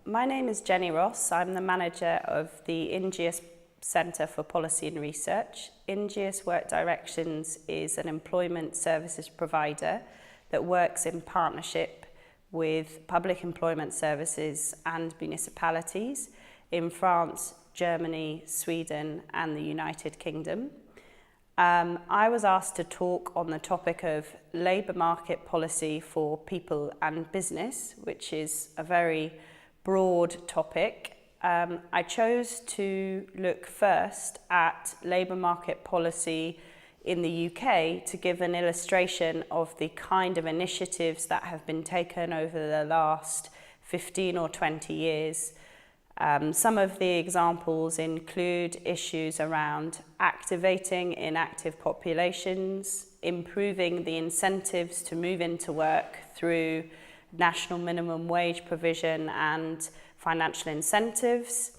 My name is Jenny Ross. I'm the manager of the Ingeus Centre for Policy and Research. Ingeus Work Directions is an employment services provider that works in partnership with public employment services and municipalities in France, Germany, Sweden and the United Kingdom. I was asked to talk on the topic of labour market policy for people and business, which is a very broad topic. I chose to look first at labour market policy in the UK to give an illustration of the kind of initiatives that have been taken over the last 15 or 20 years. Some of the examples include issues around activating inactive populations, improving the incentives to move into work through national minimum wage provision and financial incentives.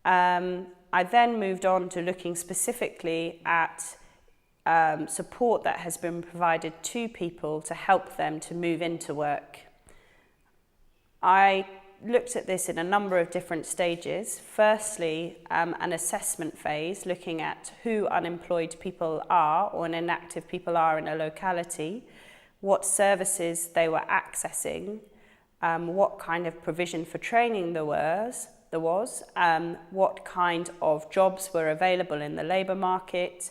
I then moved on to looking specifically at support that has been provided to people to help them to move into work. I looked at this in a number of different stages. Firstly, an assessment phase, looking at who unemployed people are or inactive people are in a locality, what services they were accessing, what kind of provision for training there was, what kind of jobs were available in the labour market,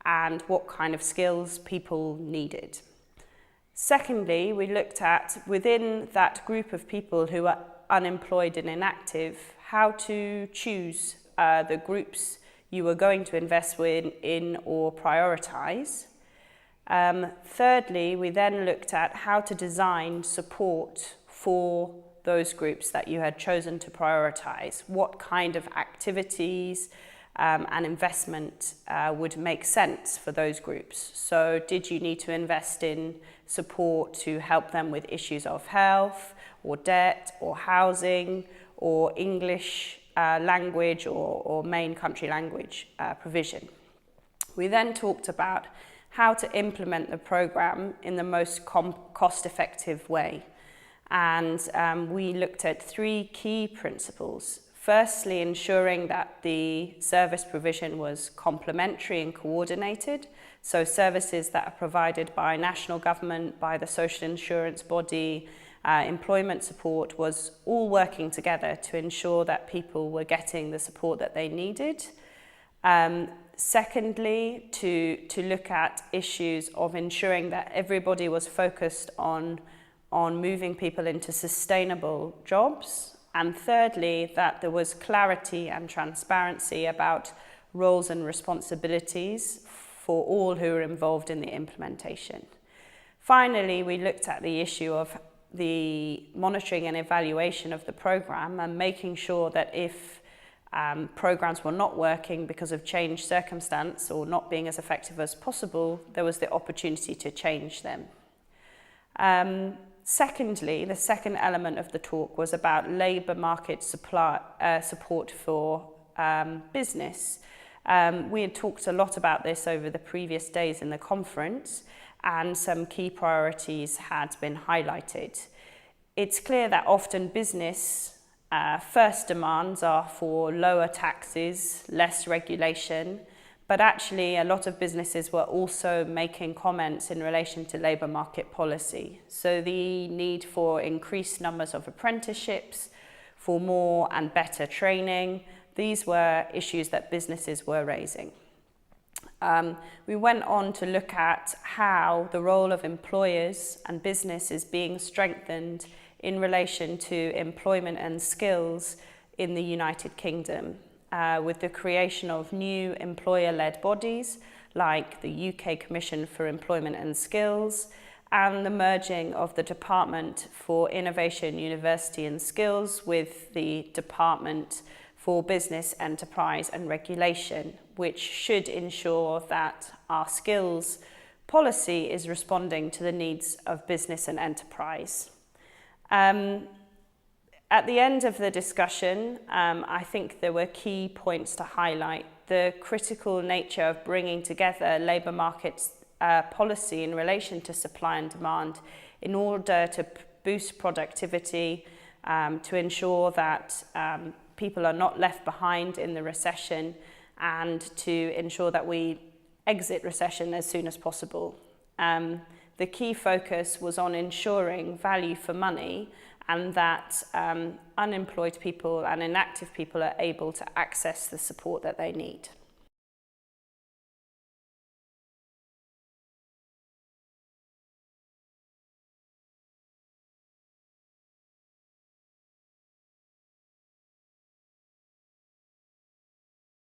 and what kind of skills people needed. Secondly, we looked at, within that group of people who are unemployed and inactive, how to choose the groups you were going to invest in or prioritise. Thirdly, we then looked at how to design support for those groups that you had chosen to prioritise. What kind of activities and investment would make sense for those groups? So did you need to invest in support to help them with issues of health or debt or housing or English language or main country language provision? We then talked about how to implement the programme in the most cost-effective way. And we looked at three key principles. Firstly, ensuring that the service provision was complementary and coordinated, so services that are provided by national government, by the social insurance body, employment support was all working together to ensure that people were getting the support that they needed. Secondly, to look at issues of ensuring that everybody was focused on moving people into sustainable jobs. And thirdly, that there was clarity and transparency about roles and responsibilities for all who are involved in the implementation. Finally, we looked at the issue of the monitoring and evaluation of the programme and making sure that if programmes were not working because of changed circumstance or not being as effective as possible, there was the opportunity to change them. Secondly, the second element of the talk was about labour market support for business. We had talked a lot about this over the previous days in the conference, and some key priorities had been highlighted. It's clear that often business first demands are for lower taxes, less regulation, but actually a lot of businesses were also making comments in relation to labour market policy. So the need for increased numbers of apprenticeships, for more and better training, these were issues that businesses were raising. We went on to look at how the role of employers and business is being strengthened in relation to employment and skills in the United Kingdom, with the creation of new employer-led bodies like the UK Commission for Employment and Skills and the merging of the Department for Innovation, University and Skills with the Department for Business, Enterprise and Regulation, which should ensure that our skills policy is responding to the needs of business and enterprise. At the end of the discussion, I think there were key points to highlight. The critical nature of bringing together labour markets policy in relation to supply and demand in order to boost productivity, to ensure that people are not left behind in the recession, and to ensure that we exit recession as soon as possible. The key focus was on ensuring value for money, and that unemployed people and inactive people are able to access the support that they need.